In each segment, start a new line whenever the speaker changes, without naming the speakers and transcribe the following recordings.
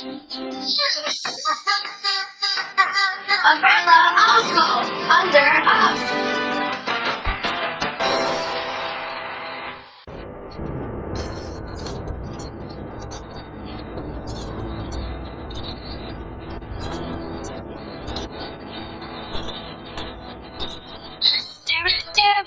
Umbrella uncle under us.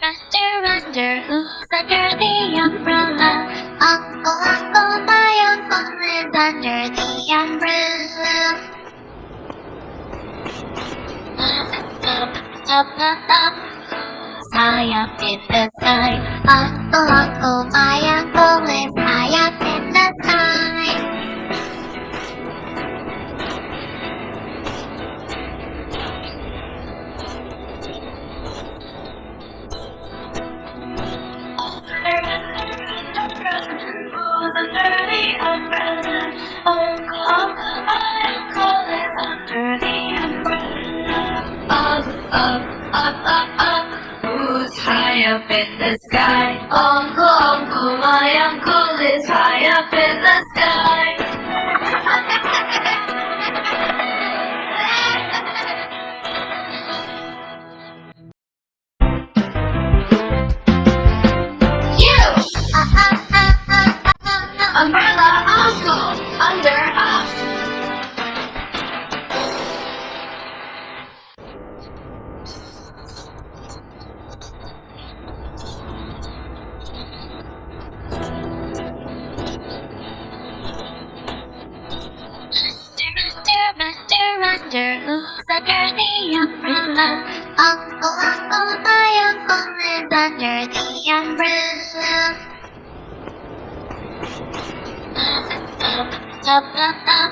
Master under who's under the umbrella? Uncle, uncle, my uncle lives under the umbrella. Up, up, up, high up in the sky. Uncle, uncle, my uncle lives high up in the sky. Who's under the umbrella? Uncle, uncle, my uncle lives under the umbrella. Up, up, up, up, up. Who's high up in the sky? Uncle, uncle, my uncle is high up in the sky. You! Umbrella uncle under us. Master under who's under the umbrella? Uncle, uncle, my uncle lives under the umbrella. Up, up, up, up,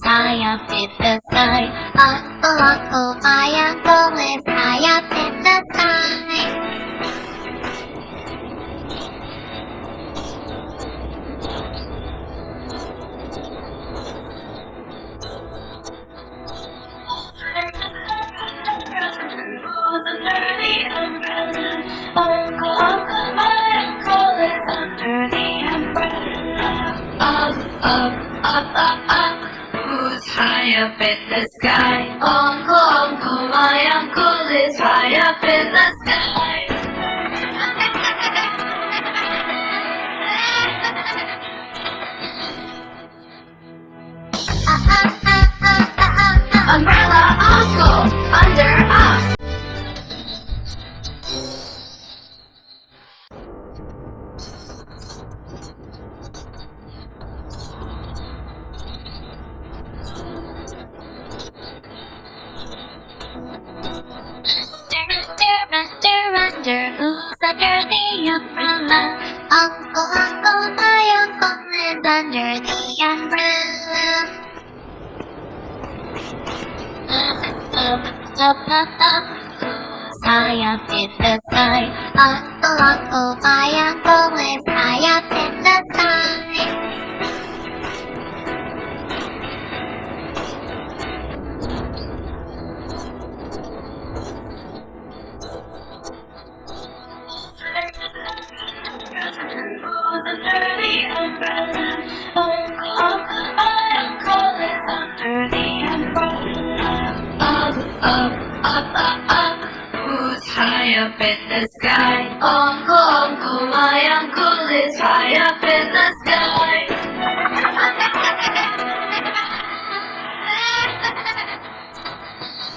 high up in the sky. Uncle, uncle, my uncle lives high up in the sky. Who's under the umbrella? Uncle, uncle, my uncle lives under the umbrella. Up, up, up, up, up. Who's high up in the sky? Uncle, uncle, my uncle is high up in the sky. Umbrella uncle under us. Master under who's under the umbrella? Uncle, uncle, my uncle lives under the umbrella. Up, up, up, up, high up in the sky. Uncle, uncle, my uncle lives high up in the sky. Who's under the umbrella? Uncle, uncle, my uncle lives under the umbrella. Up, up, up, up, up. Who's high up in the sky? Uncle, uncle, my uncle is high up in the sky.